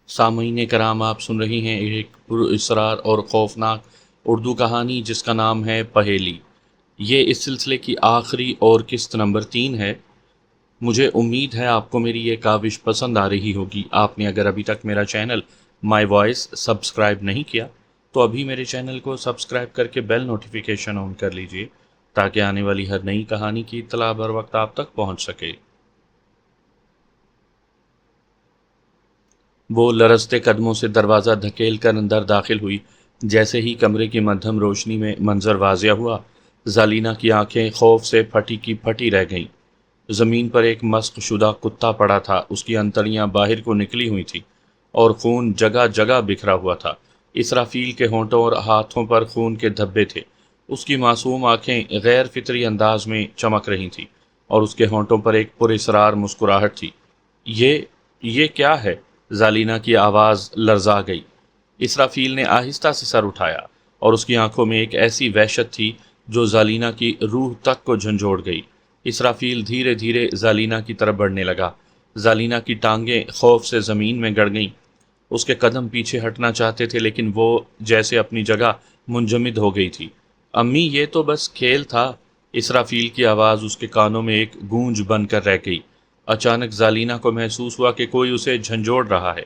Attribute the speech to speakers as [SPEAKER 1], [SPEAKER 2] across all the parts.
[SPEAKER 1] سامعین کرام، آپ سن رہی ہیں ایک پر اسرار اور خوفناک اردو کہانی جس کا نام ہے پہیلی۔ یہ اس سلسلے کی آخری اور قسط نمبر 3 ہے۔ مجھے امید ہے آپ کو میری یہ کاوش پسند آ رہی ہوگی۔ آپ نے اگر ابھی تک میرا چینل مائی وائس سبسکرائب نہیں کیا تو ابھی میرے چینل کو سبسکرائب کر کے بیل نوٹیفیکیشن آن کر لیجئے تاکہ آنے والی ہر نئی کہانی کی اطلاع بر وقت آپ تک پہنچ سکے۔ وہ لرزتے قدموں سے دروازہ دھکیل کر اندر داخل ہوئی۔ جیسے ہی کمرے کی مدھم روشنی میں منظر واضح ہوا، زالینہ کی آنکھیں خوف سے پھٹی کی پھٹی رہ گئیں۔ زمین پر ایک مسخ شدہ کتا پڑا تھا، اس کی انتڑیاں باہر کو نکلی ہوئی تھیں اور خون جگہ جگہ بکھرا ہوا تھا۔ اسرافیل کے ہونٹوں اور ہاتھوں پر خون کے دھبے تھے۔ اس کی معصوم آنکھیں غیر فطری انداز میں چمک رہی تھیں اور اس کے ہونٹوں پر ایک پراسرار مسکراہٹ تھی۔ یہ کیا ہے؟ زالینہ کی آواز لرزا گئی۔ اسرافیل نے آہستہ سے سر اٹھایا اور اس کی آنکھوں میں ایک ایسی وحشت تھی جو زالینہ کی روح تک کو جھنجھوڑ گئی۔ اسرافیل دھیرے دھیرے زالینہ کی طرف بڑھنے لگا۔ زالینہ کی ٹانگیں خوف سے زمین میں گڑ گئیں۔ اس کے قدم پیچھے ہٹنا چاہتے تھے لیکن وہ جیسے اپنی جگہ منجمد ہو گئی تھی۔ امی، یہ تو بس کھیل تھا۔ اسرافیل کی آواز اس کے کانوں میں ایک گونج بن کر رہ گئی۔ اچانک زالینہ کو محسوس ہوا کہ کوئی اسے جھنجھوڑ رہا ہے۔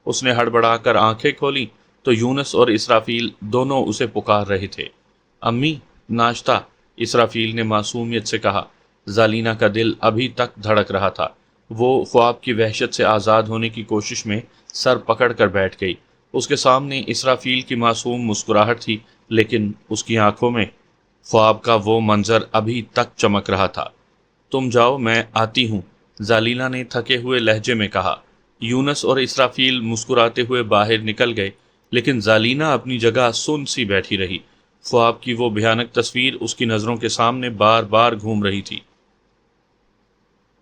[SPEAKER 1] اس نے ہڑبڑا کر آنکھیں کھولیں تو یونس اور اسرافیل دونوں اسے پکار رہے تھے۔ امی، ناشتہ، اسرافیل نے معصومیت سے کہا۔ زالینہ کا دل ابھی تک دھڑک رہا تھا۔ وہ خواب کی وحشت سے آزاد ہونے کی کوشش میں سر پکڑ کر بیٹھ گئی۔ اس کے سامنے اسرافیل کی معصوم مسکراہٹ تھی لیکن اس کی آنکھوں میں خواب کا وہ منظر ابھی تک چمک رہا تھا۔ تم جاؤ، میں آتی ہوں، زالینہ نے تھکے ہوئے لہجے میں کہا۔ یونس اور اسرافیل مسکراتے ہوئے باہر نکل گئے لیکن زالینہ اپنی جگہ سن سی بیٹھی رہی۔ خواب کی وہ بھیانک تصویر اس کی نظروں کے سامنے بار بار گھوم رہی تھی۔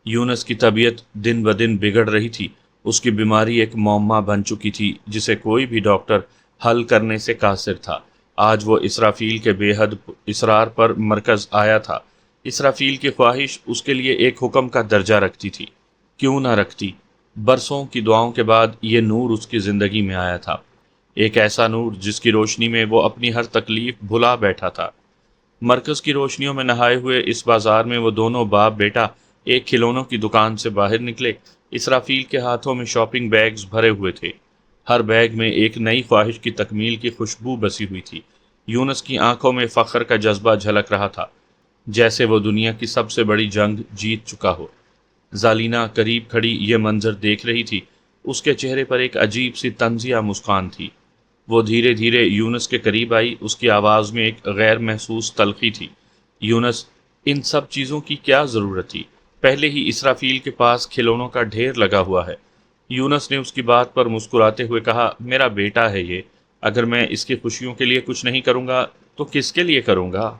[SPEAKER 1] یونس کی طبیعت دن بدن بگڑ رہی تھی۔ اس کی بیماری ایک معمہ بن چکی تھی جسے کوئی بھی ڈاکٹر حل کرنے سے قاصر تھا۔ آج وہ اسرافیل کے بے حد اصرار پر مرکز آیا تھا۔ اسرافیل کی خواہش اس کے لیے ایک حکم کا درجہ رکھتی تھی۔ کیوں نہ رکھتی؟ برسوں کی دعاؤں کے بعد یہ نور اس کی زندگی میں آیا تھا، ایک ایسا نور جس کی روشنی میں وہ اپنی ہر تکلیف بھلا بیٹھا تھا۔ مرکز کی روشنیوں میں نہائے ہوئے اس بازار میں وہ دونوں باپ بیٹا ایک کھلونوں کی دکان سے باہر نکلے۔ اسرافیل کے ہاتھوں میں شاپنگ بیگز بھرے ہوئے تھے۔ ہر بیگ میں ایک نئی خواہش کی تکمیل کی خوشبو بسی ہوئی تھی۔ یونس کی آنکھوں میں فخر کا جذبہ جھلک رہا تھا، جیسے وہ دنیا کی سب سے بڑی جنگ جیت چکا ہو۔ زالینہ قریب کھڑی یہ منظر دیکھ رہی تھی۔ اس کے چہرے پر ایک عجیب سی طنزیہ مسکان تھی۔ وہ دھیرے دھیرے یونس کے قریب آئی۔ اس کی آواز میں ایک غیر محسوس تلخی تھی۔ یونس، ان سب چیزوں کی کیا ضرورت تھی؟ پہلے ہی اسرافیل کے پاس کھلونوں کا ڈھیر لگا ہوا ہے۔ یونس نے اس کی بات پر مسکراتے ہوئے کہا، میرا بیٹا ہے یہ، اگر میں اس کی خوشیوں کے لیے کچھ نہیں کروں گا تو کس کے لیے کروں گا؟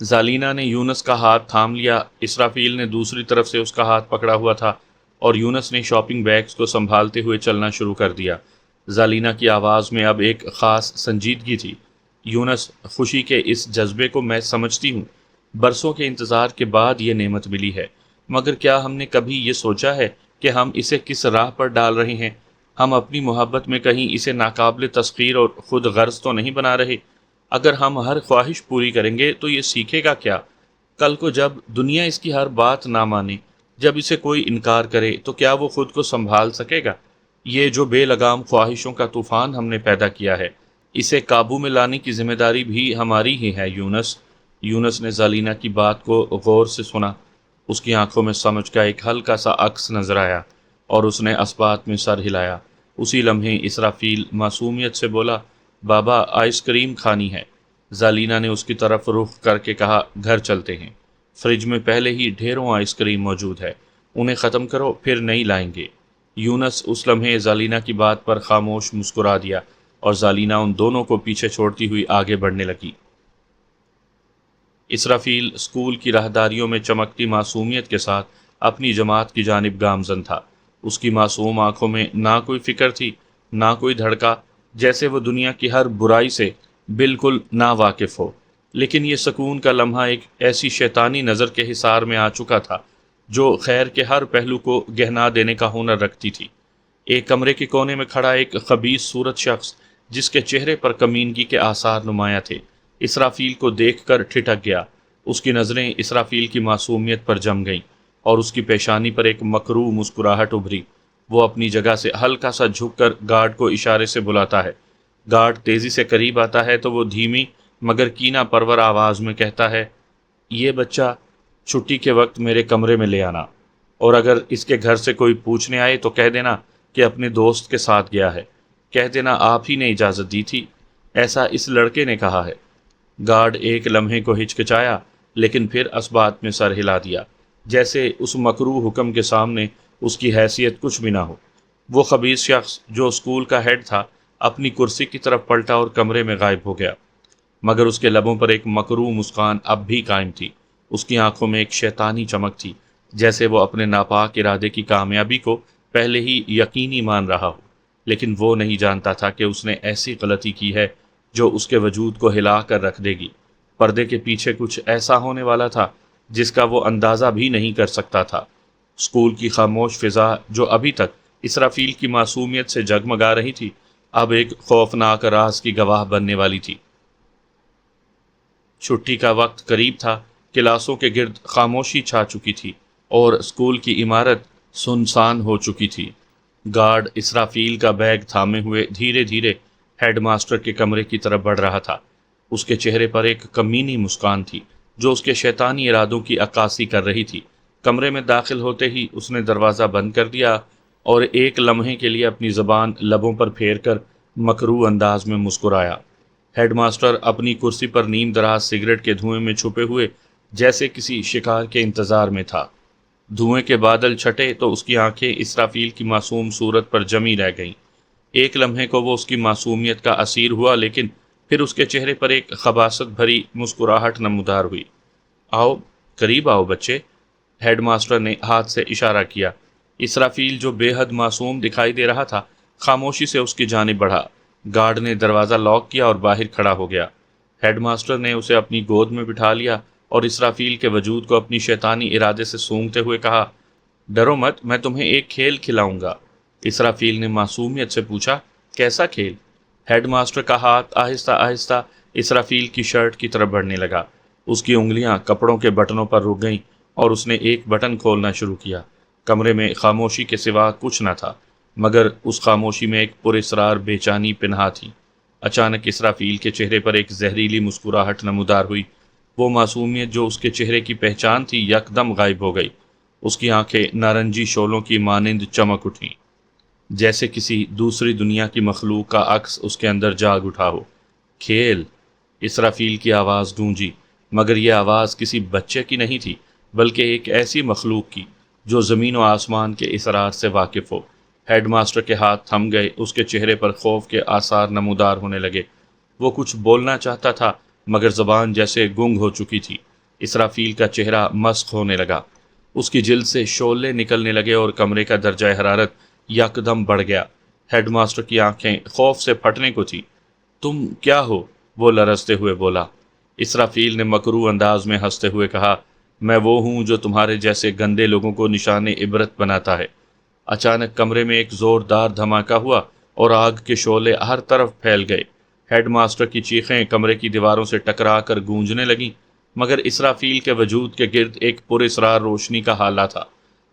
[SPEAKER 1] زالینہ نے یونس کا ہاتھ تھام لیا۔ اسرافیل نے دوسری طرف سے اس کا ہاتھ پکڑا ہوا تھا اور یونس نے شاپنگ بیگز کو سنبھالتے ہوئے چلنا شروع کر دیا۔ زالینہ کی آواز میں اب ایک خاص سنجیدگی تھی۔ یونس، خوشی کے اس جذبے کو میں سمجھتی ہوں۔ برسوں کے انتظار کے بعد یہ نعمت ملی ہے، مگر کیا ہم نے کبھی یہ سوچا ہے کہ ہم اسے کس راہ پر ڈال رہے ہیں؟ ہم اپنی محبت میں کہیں اسے ناقابل تسخیر اور خود غرض تو نہیں بنا رہے؟ اگر ہم ہر خواہش پوری کریں گے تو یہ سیکھے گا کیا؟ کل کو جب دنیا اس کی ہر بات نہ مانے، جب اسے کوئی انکار کرے تو کیا وہ خود کو سنبھال سکے گا؟ یہ جو بے لگام خواہشوں کا طوفان ہم نے پیدا کیا ہے، اسے قابو میں لانے کی ذمہ داری بھی ہماری ہی ہے یونس۔ یونس نے زالینہ کی بات کو غور سے سنا۔ اس کی آنکھوں میں سمجھ کا ایک ہلکا سا عکس نظر آیا اور اس نے اسبات میں سر ہلایا۔ اسی لمحے اسرافیل معصومیت سے بولا، بابا، آئس کریم کھانی ہے۔ زالینہ نے اس کی طرف رخ کر کے کہا، گھر چلتے ہیں، فریج میں پہلے ہی ڈھیروں آئس کریم موجود ہے، انہیں ختم کرو پھر نئی لائیں گے۔ یونس اس لمحے زالینہ کی بات پر خاموش مسکرا دیا اور زالینہ ان دونوں کو پیچھے چھوڑتی ہوئی آگے بڑھنے لگی۔ اسرافیل اسکول کی راہداریوں میں چمکتی معصومیت کے ساتھ اپنی جماعت کی جانب گامزن تھا۔ اس کی معصوم آنکھوں میں نہ کوئی فکر تھی، نہ کوئی دھڑکا، جیسے وہ دنیا کی ہر برائی سے بالکل نا واقف ہو۔ لیکن یہ سکون کا لمحہ ایک ایسی شیطانی نظر کے حصار میں آ چکا تھا جو خیر کے ہر پہلو کو گہنا دینے کا ہنر رکھتی تھی۔ ایک کمرے کے کونے میں کھڑا ایک خبیث صورت شخص جس کے چہرے پر کمینگی کے آثار نمایاں تھے، اسرافیل کو دیکھ کر ٹھٹک گیا۔ اس کی نظریں اسرافیل کی معصومیت پر جم گئیں اور اس کی پیشانی پر ایک مکروہ مسکراہٹ ابھری۔ وہ اپنی جگہ سے ہلکا سا جھک کر گارڈ کو اشارے سے بلاتا ہے۔ گارڈ تیزی سے قریب آتا ہے تو وہ دھیمی مگر کینہ پرور آواز میں کہتا ہے، یہ بچہ چھٹی کے وقت میرے کمرے میں لے آنا، اور اگر اس کے گھر سے کوئی پوچھنے آئے تو کہہ دینا کہ اپنے دوست کے ساتھ گیا ہے۔ کہہ دینا آپ ہی نے اجازت دی تھی، ایسا اس لڑکے نے کہا ہے۔ گارڈ ایک لمحے کو ہچکچایا لیکن پھر اس بات میں سر ہلا دیا، جیسے اس مکروہ حکم کے سامنے اس کی حیثیت کچھ بھی نہ ہو۔ وہ خبیث شخص جو اسکول کا ہیڈ تھا اپنی کرسی کی طرف پلٹا اور کمرے میں غائب ہو گیا، مگر اس کے لبوں پر ایک مکروہ مسکان اب بھی قائم تھی۔ اس کی آنکھوں میں ایک شیطانی چمک تھی، جیسے وہ اپنے ناپاک ارادے کی کامیابی کو پہلے ہی یقینی مان رہا ہو، لیکن وہ نہیں جانتا تھا کہ اس نے ایسی غلطی کی ہے جو اس کے وجود کو ہلا کر رکھ دے گی۔ پردے کے پیچھے کچھ ایسا ہونے والا تھا جس کا وہ اندازہ بھی نہیں کر سکتا تھا۔ اسکول کی خاموش فضا جو ابھی تک اسرافیل کی معصومیت سے جگمگا رہی تھی، اب ایک خوفناک راز کی گواہ بننے والی تھی۔ چھٹی کا وقت قریب تھا، کلاسوں کے گرد خاموشی چھا چکی تھی اور اسکول کی عمارت سنسان ہو چکی تھی۔ گارڈ اسرافیل کا بیگ تھامے ہوئے دھیرے دھیرے ہیڈ ماسٹر کے کمرے کی طرف بڑھ رہا تھا۔ اس کے چہرے پر ایک کمینی مسکان تھی جو اس کے شیطانی ارادوں کی عکاسی کر رہی تھی۔ کمرے میں داخل ہوتے ہی اس نے دروازہ بند کر دیا اور ایک لمحے کے لیے اپنی زبان لبوں پر پھیر کر مکروہ انداز میں مسکرایا۔ ہیڈ ماسٹر اپنی کرسی پر نیم دراز سگریٹ کے دھوئیں میں چھپے ہوئے جیسے کسی شکار کے انتظار میں تھا۔ دھوئیں کے بادل چھٹے تو اس کی آنکھیں اسرافیل کی معصوم صورت پر جمی رہ گئیں۔ ایک لمحے کو وہ اس کی معصومیت کا اسیر ہوا، لیکن پھر اس کے چہرے پر ایک خباثت بھری مسکراہٹ نمودار ہوئی۔ آؤ، قریب آؤ بچے، ہیڈ ماسٹر نے ہاتھ سے اشارہ کیا۔ اسرافیل جو بے حد معصوم دکھائی دے رہا تھا خاموشی سے اس کی جانب بڑھا۔ گارڈ نے دروازہ لاک کیا اور باہر کھڑا ہو گیا۔ ہیڈ ماسٹر نے اسے اپنی گود میں بٹھا لیا اور اسرافیل کے وجود کو اپنی شیطانی ارادے سے سونگھتے ہوئے کہا، ڈرو مت، میں تمہیں ایک کھیل کھلاؤں گا۔ اسرافیل نے معصومیت سے پوچھا، کیسا کھیل؟ ہیڈ ماسٹر کا ہاتھ آہستہ آہستہ اسرافیل کی شرٹ کی طرف بڑھنے لگا۔ اس کی انگلیاں کپڑوں کے بٹنوں پر رک گئیں اور اس نے ایک بٹن کھولنا شروع کیا۔ کمرے میں خاموشی کے سوا کچھ نہ تھا، مگر اس خاموشی میں ایک پراسرار بے چینی پنہاں تھی۔ اچانک اسرافیل کے چہرے پر ایک زہریلی مسکراہٹ نمودار ہوئی۔ وہ معصومیت جو اس کے چہرے کی پہچان تھی یکدم غائب ہو گئی۔ اس کی آنکھیں نارنجی شعلوں کی مانند چمک اٹھیں، جیسے کسی دوسری دنیا کی مخلوق کا عکس اس کے اندر جاگ اٹھا ہو۔ کھیل؟ اسرافیل کی آواز گونجی، مگر یہ آواز کسی بچے کی نہیں تھی، بلکہ ایک ایسی مخلوق کی جو زمین و آسمان کے اسرار سے واقف ہو۔ ہیڈ ماسٹر کے ہاتھ تھم گئے، اس کے چہرے پر خوف کے آثار نمودار ہونے لگے۔ وہ کچھ بولنا چاہتا تھا مگر زبان جیسے گنگ ہو چکی تھی۔ اسرافیل کا چہرہ مسخ ہونے لگا، اس کی جلد سے شعلے نکلنے لگے اور کمرے کا درجہ حرارت یکدم بڑھ گیا۔ ہیڈ ماسٹر کی آنکھیں خوف سے پھٹنے کو تھی۔ تم کیا ہو؟ وہ لرزتے ہوئے بولا۔ اسرافیل نے مکروہ انداز میں ہنستے ہوئے کہا، میں وہ ہوں جو تمہارے جیسے گندے لوگوں کو نشان عبرت بناتا ہے۔ اچانک کمرے میں ایک زوردار دھماکہ ہوا اور آگ کے شعلے ہر طرف پھیل گئے۔ ہیڈ ماسٹر کی چیخیں کمرے کی دیواروں سے ٹکرا کر گونجنے لگیں، مگر اسرافیل کے وجود کے گرد ایک پراسرار روشنی کا حالہ تھا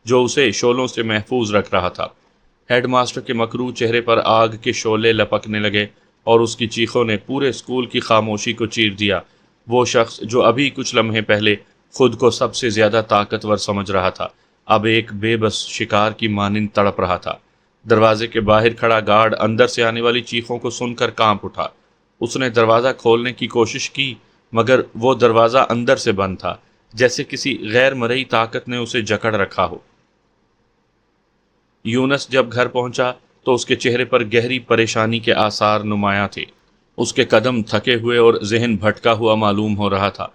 [SPEAKER 1] جو اسے شعلوں سے محفوظ رکھ رہا تھا۔ ہیڈ ماسٹر کے مکروہ چہرے پر آگ کے شعلے لپکنے لگے اور اس کی چیخوں نے پورے اسکول کی خاموشی کو چیر دیا۔ وہ شخص جو ابھی کچھ لمحے پہلے خود کو سب سے زیادہ طاقتور سمجھ رہا تھا، اب ایک بے بس شکار کی مانند تڑپ رہا تھا۔ دروازے کے باہر کھڑا گارڈ اندر سے آنے والی چیخوں کو سن کر کانپ اٹھا۔ اس نے دروازہ کھولنے کی کوشش کی، مگر وہ دروازہ اندر سے بند تھا، جیسے کسی غیر مرئی طاقت نے اسے جکڑ رکھا ہو۔ یونس جب گھر پہنچا تو اس کے چہرے پر گہری پریشانی کے آثار نمایاں تھے۔ اس کے قدم تھکے ہوئے اور ذہن بھٹکا ہوا معلوم ہو رہا تھا۔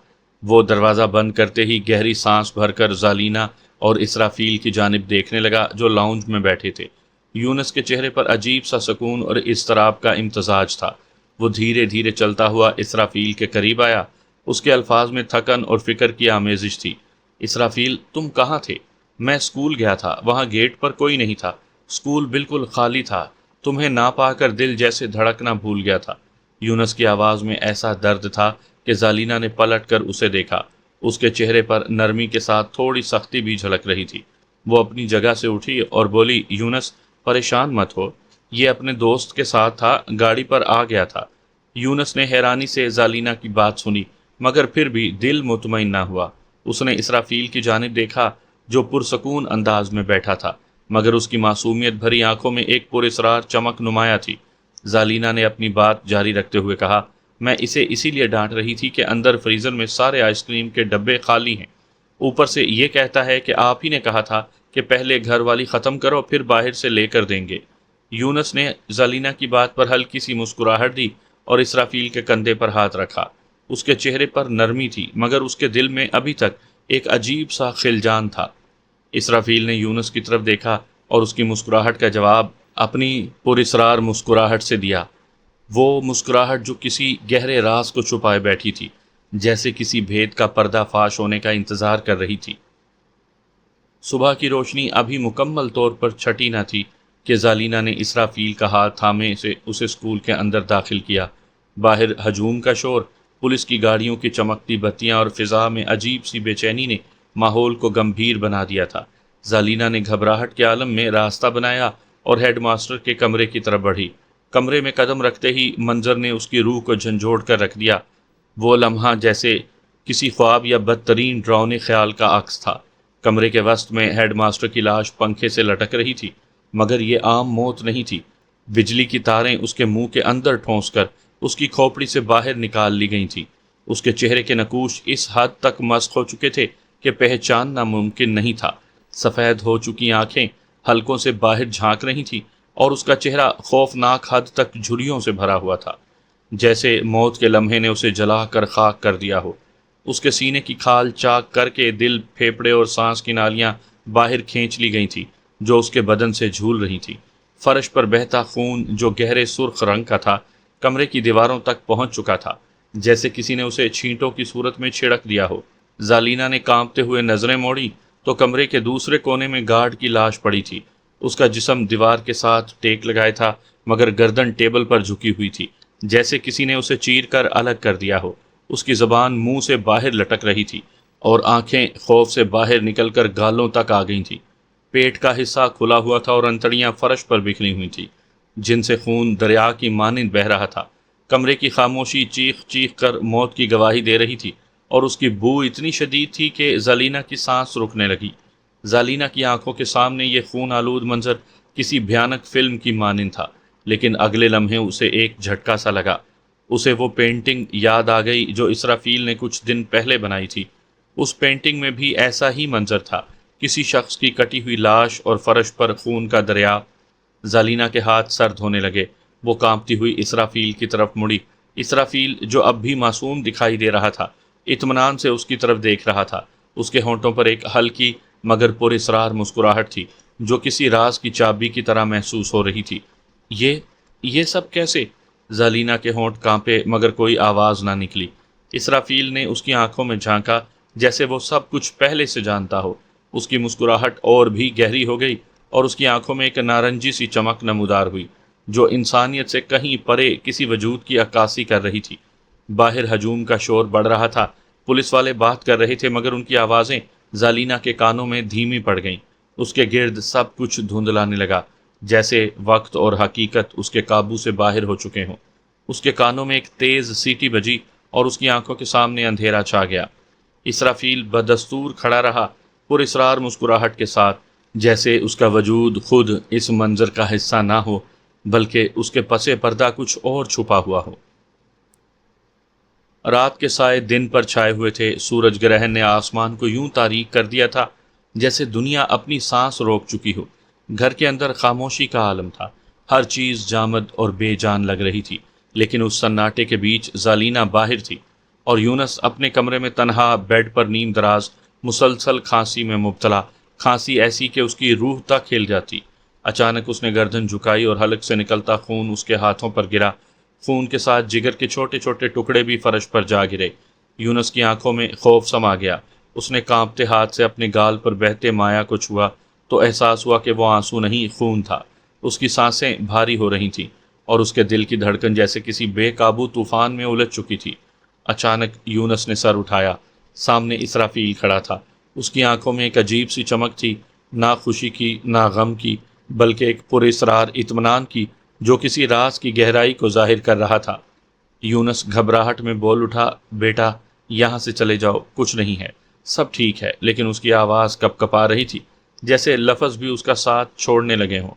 [SPEAKER 1] وہ دروازہ بند کرتے ہی گہری سانس بھر کر زالینہ اور اسرافیل کی جانب دیکھنے لگا جو لاؤنج میں بیٹھے تھے۔ یونس کے چہرے پر عجیب سا سکون اور اضطراب کا امتزاج تھا۔ وہ دھیرے دھیرے چلتا ہوا اسرافیل کے قریب آیا۔ اس کے الفاظ میں تھکن اور فکر کی آمیزش تھی۔ اسرافیل، تم کہاں تھے؟ میں اسکول گیا تھا، وہاں گیٹ پر کوئی نہیں تھا، اسکول بالکل خالی تھا، تمہیں نہ پا کر دل جیسے دھڑکنا بھول گیا تھا۔ یونس کی آواز میں ایسا درد تھا کہ زالینہ نے پلٹ کر اسے دیکھا۔ اس کے چہرے پر نرمی کے ساتھ تھوڑی سختی بھی جھلک رہی تھی۔ وہ اپنی جگہ سے اٹھی اور بولی، یونس پریشان مت ہو، یہ اپنے دوست کے ساتھ تھا، گاڑی پر آ گیا تھا۔ یونس نے حیرانی سے زالینہ کی بات سنی، مگر پھر بھی دل مطمئن نہ ہوا۔ اس نے اسرافیل کی جانب دیکھا جو پرسکون انداز میں بیٹھا تھا، مگر اس کی معصومیت بھری آنکھوں میں ایک پراسرار چمک نمایاں تھی۔ زالینہ نے اپنی بات جاری رکھتے ہوئے کہا، میں اسے اسی لیے ڈانٹ رہی تھی کہ اندر فریزر میں سارے آئس کریم کے ڈبے خالی ہیں، اوپر سے یہ کہتا ہے کہ آپ ہی نے کہا تھا کہ پہلے گھر والی ختم کرو پھر باہر سے لے کر دیں گے۔ یونس نے زالینہ کی بات پر ہلکی سی مسکراہٹ دی اور اسرافیل کے کندھے پر ہاتھ رکھا۔ اس کے چہرے پر نرمی تھی، مگر اس کے دل میں ابھی تک ایک عجیب سا خلجان تھا۔ اسرافیل نے یونس کی طرف دیکھا اور اس کی مسکراہٹ کا جواب اپنی پراسرار مسکراہٹ سے دیا، وہ مسکراہٹ جو کسی گہرے راز کو چھپائے بیٹھی تھی، جیسے کسی بھید کا پردہ فاش ہونے کا انتظار کر رہی تھی۔ صبح کی روشنی ابھی مکمل طور پر چھٹی نہ تھی کہ زالینہ نے اسرافیل کا ہاتھ تھامے سے اسے اسکول کے اندر داخل کیا۔ باہر ہجوم کا شور، پولیس کی گاڑیوں کی چمکتی بتیاں اور فضا میں عجیب سی بے چینی نے ماحول کو گمبھیر بنا دیا تھا۔ زالینہ نے گھبراہٹ کے عالم میں راستہ بنایا اور ہیڈ ماسٹر کے کمرے کی طرف بڑھی۔ کمرے میں قدم رکھتے ہی منظر نے اس کی روح کو جھنجھوڑ کر رکھ دیا۔ وہ لمحہ جیسے کسی خواب یا بدترین ڈراؤنے خیال کا عکس تھا۔ کمرے کے وسط میں ہیڈ ماسٹر کی لاش پنکھے سے لٹک رہی تھی، مگر یہ عام موت نہیں تھی۔ بجلی کی تاریں اس کے منہ کے اندر ٹھونس کر اس کی کھوپڑی سے باہر نکال لی گئی تھیں۔ اس کے چہرے کے نقوش اس حد تک مسخ ہو چکے تھے کہ پہچاننا ممکن نہیں تھا۔ سفید ہو چکی آنکھیں حلقوں سے باہر جھانک رہی تھیں اور اس کا چہرہ خوفناک حد تک جھریوں سے بھرا ہوا تھا، جیسے موت کے لمحے نے اسے جلا کر خاک کر دیا ہو۔ اس کے سینے کی کھال چاک کر کے دل، پھیپھڑے اور سانس کی نالیاں باہر کھینچ لی گئی تھیں جو اس کے بدن سے جھول رہی تھی۔ فرش پر بہتا خون جو گہرے سرخ رنگ کا تھا، کمرے کی دیواروں تک پہنچ چکا تھا، جیسے کسی نے اسے چھینٹوں کی صورت میں چھڑک دیا ہو۔ زالینہ نے کانپتے ہوئے نظریں موڑی تو کمرے کے دوسرے کونے میں گارڈ کی لاش پڑی تھی۔ اس کا جسم دیوار کے ساتھ ٹیک لگائے تھا، مگر گردن ٹیبل پر جھکی ہوئی تھی، جیسے کسی نے اسے چیر کر الگ کر دیا ہو۔ اس کی زبان منہ سے باہر لٹک رہی تھی اور آنکھیں خوف سے باہر نکل کر گالوں تک آ گئی تھیں۔ پیٹ کا حصہ کھلا ہوا تھا اور انتڑیاں فرش پر بکھری ہوئی تھیں، جن سے خون دریا کی مانند بہہ رہا تھا۔ کمرے کی خاموشی چیخ چیخ کر موت کی گواہی دے رہی تھی اور اس کی بو اتنی شدید تھی کہ زالینہ کی سانس رکنے لگی۔ زالینہ کی آنکھوں کے سامنے یہ خون آلود منظر کسی بھیانک فلم کی مانند تھا، لیکن اگلے لمحے اسے ایک جھٹکا سا لگا۔ اسے وہ پینٹنگ یاد آ گئی جو اسرافیل نے کچھ دن پہلے بنائی تھی۔ اس پینٹنگ میں بھی ایسا ہی منظر تھا، کسی شخص کی کٹی ہوئی لاش اور فرش پر خون کا دریا۔ زالینہ کے ہاتھ سرد ہونے لگے۔ وہ کانپتی ہوئی اسرافیل کی طرف مڑی۔ اسرافیل جو اب بھی معصوم دکھائی دے رہا تھا، اطمینان سے اس کی طرف دیکھ رہا تھا۔ اس کے ہونٹوں پر ایک ہلکی مگر پراسرار مسکراہٹ تھی جو کسی راز کی چابی کی طرح محسوس ہو رہی تھی۔ یہ سب کیسے؟ زالینہ کے ہونٹ کانپے مگر کوئی آواز نہ نکلی۔ اسرافیل نے اس کی آنکھوں میں جھانکا جیسے وہ سب کچھ پہلے سے جانتا ہو۔ اس کی مسکراہٹ اور بھی گہری ہو گئی اور اس کی آنکھوں میں ایک نارنجی سی چمک نمودار ہوئی جو انسانیت سے کہیں پرے کسی وجود کی عکاسی کر رہی تھی۔ باہر ہجوم کا شور بڑھ رہا تھا، پولیس والے بات کر رہے تھے، مگر ان کی آوازیں زالینہ کے کانوں میں دھیمی پڑ گئیں۔ اس کے گرد سب کچھ دھندلانے لگا، جیسے وقت اور حقیقت اس کے قابو سے باہر ہو چکے ہوں۔ اس کے کانوں میں ایک تیز سیٹی بجی اور اس کی آنکھوں کے سامنے اندھیرا چھا گیا۔ اسرافیل بدستور کھڑا رہا، پراسرار مسکراہٹ کے ساتھ، جیسے اس کا وجود خود اس منظر کا حصہ نہ ہو بلکہ اس کے پس پردہ کچھ اور چھپا ہوا ہو۔ رات کے سائے دن پر چھائے ہوئے تھے۔ سورج گرہن نے آسمان کو یوں تاریک کر دیا تھا جیسے دنیا اپنی سانس روک چکی ہو۔ گھر کے اندر خاموشی کا عالم تھا، ہر چیز جامد اور بے جان لگ رہی تھی، لیکن اس سناٹے کے بیچ زالینہ باہر تھی اور یونس اپنے کمرے میں تنہا بیڈ پر نیم دراز، مسلسل کھانسی میں مبتلا، کھانسی ایسی کہ اس کی روح تک ہل جاتی۔ اچانک اس نے گردن جھکائی اور حلق سے نکلتا خون اس کے ہاتھوں پر گرا۔ خون کے ساتھ جگر کے چھوٹے چھوٹے ٹکڑے بھی فرش پر جا گرے۔ یونس کی آنکھوں میں خوف سما گیا۔ اس نے کانپتے ہاتھ سے اپنے گال پر بہتے مایا کو چھوا تو احساس ہوا کہ وہ آنسو نہیں خون تھا۔ اس کی سانسیں بھاری ہو رہی تھیں اور اس کے دل کی دھڑکن جیسے کسی بے قابو طوفان میں الجھ چکی تھی۔ اچانک یونس نے سر اٹھایا۔ سامنے اسرافیل کھڑا تھا۔ اس کی آنکھوں میں ایک عجیب سی چمک تھی، نہ خوشی کی نہ غم کی، بلکہ ایک پراسرار اطمینان کی جو کسی راز کی گہرائی کو ظاہر کر رہا تھا۔ یونس گھبراہٹ میں بول اٹھا، بیٹا یہاں سے چلے جاؤ، کچھ نہیں ہے، سب ٹھیک ہے۔ لیکن اس کی آواز کپ کپا رہی تھی، جیسے لفظ بھی اس کا ساتھ چھوڑنے لگے ہوں۔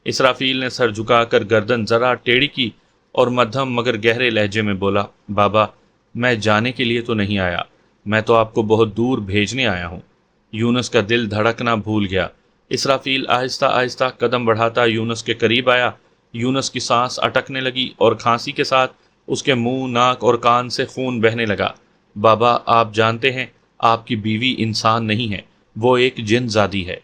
[SPEAKER 1] اسرافیل نے سر جھکا کر گردن ذرا ٹیڑھی کی اور مدھم مگر گہرے لہجے میں بولا، بابا میں جانے کے لیے تو نہیں آیا، میں تو آپ کو بہت دور بھیجنے آیا ہوں۔ یونس کا دل دھڑکنا بھول گیا۔ اسرافیل آہستہ آہستہ قدم بڑھاتا یونس کے قریب آیا۔ یونس کی سانس اٹکنے لگی اور کھانسی کے ساتھ اس کے منہ، ناک اور کان سے خون بہنے لگا۔ بابا آپ جانتے ہیں آپ کی بیوی انسان نہیں ہے، وہ ایک جن زادی ہے۔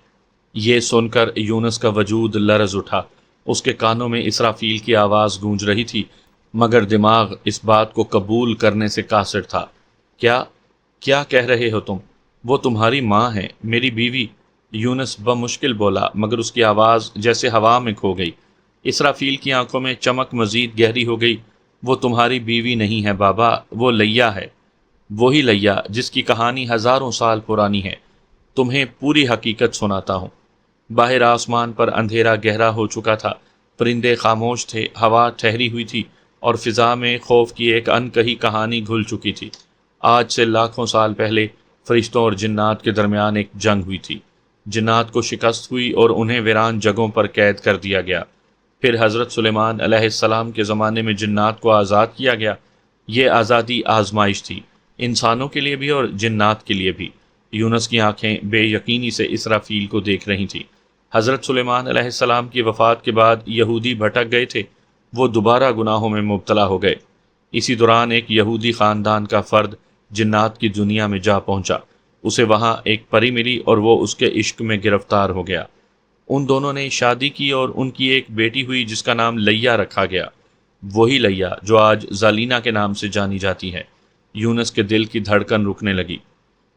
[SPEAKER 1] یہ سن کر یونس کا وجود لرز اٹھا۔ اس کے کانوں میں اسرافیل کی آواز گونج رہی تھی، مگر دماغ اس بات کو قبول کرنے سے قاصر تھا۔ کیا کہہ رہے ہو تم؟ وہ تمہاری ماں ہے، میری بیوی۔ یونس بمشکل بولا، مگر اس کی آواز جیسے ہوا میں کھو گئی۔ اسرافیل کی آنکھوں میں چمک مزید گہری ہو گئی۔ وہ تمہاری بیوی نہیں ہے بابا، وہ لیا ہے، وہی لیا جس کی کہانی ہزاروں سال پرانی ہے۔ تمہیں پوری حقیقت سناتا ہوں۔ باہر آسمان پر اندھیرا گہرا ہو چکا تھا، پرندے خاموش تھے، ہوا ٹھہری ہوئی تھی اور فضا میں خوف کی ایک انکہی کہانی گھل چکی تھی۔ آج سے لاکھوں سال پہلے فرشتوں اور جنات کے درمیان ایک جنگ ہوئی تھی۔ جنات کو شکست ہوئی اور انہیں ویران جگہوں پر قید کر دیا گیا۔ پھر حضرت سلیمان علیہ السلام کے زمانے میں جنات کو آزاد کیا گیا۔ یہ آزادی آزمائش تھی، انسانوں کے لیے بھی اور جنات کے لیے بھی۔ یونس کی آنکھیں بے یقینی سے اسرافیل کو دیکھ رہی تھیں۔ حضرت سلیمان علیہ السلام کی وفات کے بعد یہودی بھٹک گئے تھے، وہ دوبارہ گناہوں میں مبتلا ہو گئے۔ اسی دوران ایک یہودی خاندان کا فرد جنات کی دنیا میں جا پہنچا۔ اسے وہاں ایک پری ملی اور وہ اس کے عشق میں گرفتار ہو گیا۔ ان دونوں نے شادی کی اور ان کی ایک بیٹی ہوئی جس کا نام لیا رکھا گیا، وہی لیا جو آج زالینا کے نام سے جانی جاتی ہے۔ یونس کے دل کی دھڑکن رکنے لگی۔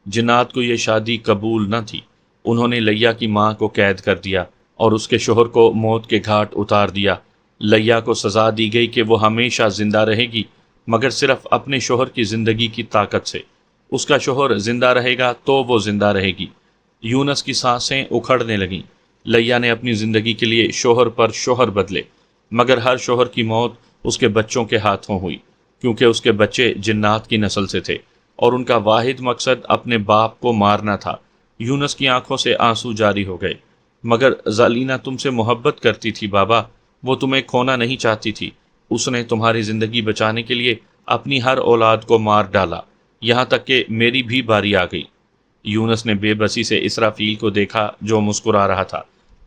[SPEAKER 1] جنات کو یہ شادی قبول نہ تھی۔ انہوں نے لیا کی ماں کو قید کر دیا اور اس کے شوہر کو موت کے گھاٹ اتار دیا۔ لیا کو سزا دی گئی کہ وہ ہمیشہ زندہ رہے گی، مگر صرف اپنے شوہر کی زندگی کی طاقت سے۔ اس کا شوہر زندہ رہے گا تو وہ زندہ رہے گی۔ یونس کی سانسیں اکھڑنے لگیں۔ لیا نے اپنی زندگی کے لیے شوہر پر شوہر بدلے، مگر ہر شوہر کی موت اس کے بچوں کے ہاتھوں ہوئی، کیونکہ اس کے بچے جنات کی نسل سے تھے اور ان کا واحد مقصد اپنے باپ کو مارنا تھا۔ یونس کی آنکھوں سے آنسو جاری ہو گئے۔ مگر زالینا تم سے محبت کرتی تھی بابا، وہ تمہیں کھونا نہیں چاہتی تھی۔ اس نے تمہاری زندگی بچانے کے لیے اپنی ہر اولاد کو مار ڈالا، یہاں تک کہ میری بھی باری آ گئی۔ یونس نے بے بسی سے اسرافیل کو دیکھا جو مسکرا رہا تھا۔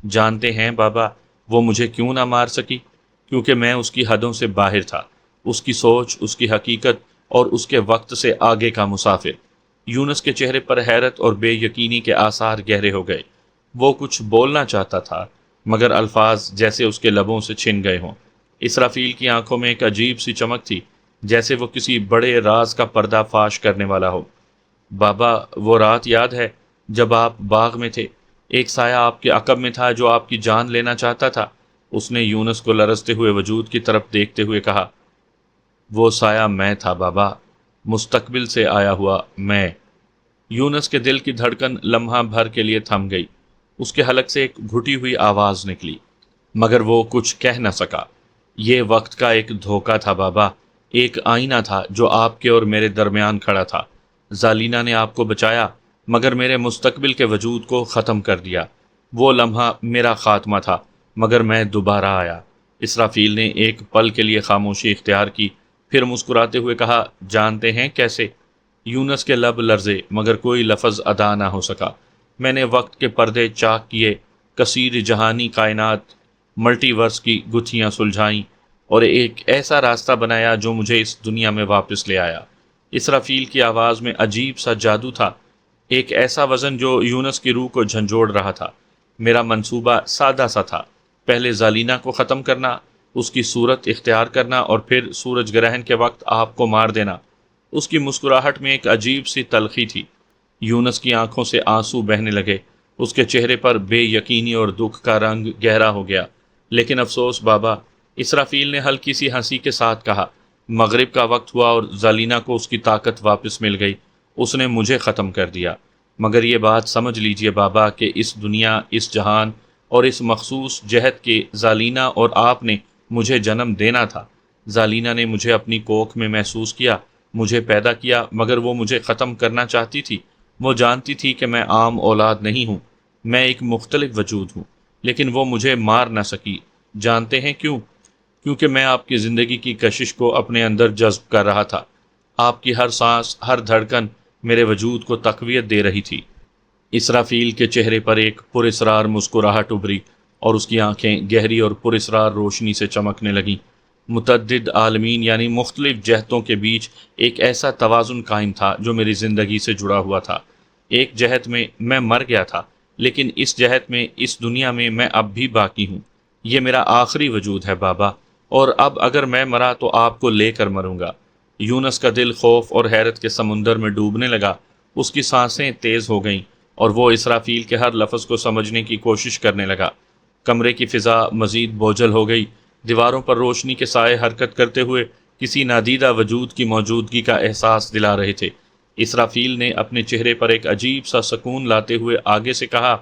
[SPEAKER 1] جانتے ہیں بابا وہ مجھے کیوں نہ مار سکی؟ کیونکہ میں اس کی حدوں سے باہر تھا، اس کی سوچ، اس کی حقیقت اور اس کے وقت سے آگے کا مسافر۔ یونس کے چہرے پر حیرت اور بے یقینی کے آثار گہرے ہو گئے۔ وہ کچھ بولنا چاہتا تھا، مگر الفاظ جیسے اس کے لبوں سے چھن گئے ہوں۔ اسرافیل کی آنکھوں میں ایک عجیب سی چمک تھی، جیسے وہ کسی بڑے راز کا پردہ فاش کرنے والا ہو۔ بابا وہ رات یاد ہے جب آپ باغ میں تھے، ایک سایہ آپ کے عقب میں تھا جو آپ کی جان لینا چاہتا تھا۔ اس نے یونس کو لرزتے ہوئے وجود کی طرف دیکھتے ہوئے کہا، وہ سایہ میں تھا بابا، مستقبل سے آیا ہوا میں۔ یونس کے دل کی دھڑکن لمحہ بھر کے لیے تھم گئی۔ اس کے حلق سے ایک گھٹی ہوئی آواز نکلی، مگر وہ کچھ کہہ نہ سکا۔ یہ وقت کا ایک دھوکہ تھا بابا، ایک آئینہ تھا جو آپ کے اور میرے درمیان کھڑا تھا۔ زالینا نے آپ کو بچایا، مگر میرے مستقبل کے وجود کو ختم کر دیا۔ وہ لمحہ میرا خاتمہ تھا، مگر میں دوبارہ آیا۔ اسرافیل نے ایک پل کے لیے خاموشی اختیار کی، پھر مسکراتے ہوئے کہا، جانتے ہیں کیسے؟ یونس کے لب لرزے، مگر کوئی لفظ ادا نہ ہو سکا۔ میں نے وقت کے پردے چاک کیے، کثیر جہانی کائنات، ملٹی ورس کی گتھیاں سلجھائیں اور ایک ایسا راستہ بنایا جو مجھے اس دنیا میں واپس لے آیا۔ اسرافیل کی آواز میں عجیب سا جادو تھا، ایک ایسا وزن جو یونس کی روح کو جھنجھوڑ رہا تھا۔ میرا منصوبہ سادہ سا تھا، پہلے زالینا کو ختم کرنا، اس کی صورت اختیار کرنا اور پھر سورج گرہن کے وقت آپ کو مار دینا۔ اس کی مسکراہٹ میں ایک عجیب سی تلخی تھی۔ یونس کی آنکھوں سے آنسو بہنے لگے۔ اس کے چہرے پر بے یقینی اور دکھ کا رنگ گہرا ہو گیا۔ لیکن افسوس بابا، اسرافیل نے ہلکی سی ہنسی کے ساتھ کہا، مغرب کا وقت ہوا اور زالینہ کو اس کی طاقت واپس مل گئی۔ اس نے مجھے ختم کر دیا۔ مگر یہ بات سمجھ لیجئے بابا کہ اس دنیا، اس جہان اور اس مخصوص جہت کے زالینہ اور آپ نے مجھے جنم دینا تھا۔ زالینہ نے مجھے اپنی کوکھ میں محسوس کیا، مجھے پیدا کیا، مگر وہ مجھے ختم کرنا چاہتی تھی۔ وہ جانتی تھی کہ میں عام اولاد نہیں ہوں، میں ایک مختلف وجود ہوں، لیکن وہ مجھے مار نہ سکی۔ جانتے ہیں کیوں؟ کیونکہ میں آپ کی زندگی کی کشش کو اپنے اندر جذب کر رہا تھا۔ آپ کی ہر سانس، ہر دھڑکن میرے وجود کو تقویت دے رہی تھی۔ اسرافیل کے چہرے پر ایک پراسرار مسکراہٹ ابھری اور اس کی آنکھیں گہری اور پراسرار روشنی سے چمکنے لگیں۔ متعدد عالمین یعنی مختلف جہتوں کے بیچ ایک ایسا توازن قائم تھا جو میری زندگی سے جڑا ہوا تھا۔ ایک جہت میں مر گیا تھا، لیکن اس جہت میں، اس دنیا میں اب بھی باقی ہوں۔ یہ میرا آخری وجود ہے بابا، اور اب اگر میں مرا تو آپ کو لے کر مروں گا۔ یونس کا دل خوف اور حیرت کے سمندر میں ڈوبنے لگا۔ اس کی سانسیں تیز ہو گئیں اور وہ اسرافیل کے ہر لفظ کو سمجھنے کی کوشش کرنے لگا۔ کمرے کی فضا مزید بوجھل ہو گئی۔ دیواروں پر روشنی کے سائے حرکت کرتے ہوئے کسی نادیدہ وجود کی موجودگی کا احساس دلا رہے تھے۔ اسرافیل نے اپنے چہرے پر ایک عجیب سا سکون لاتے ہوئے آگے سے کہا،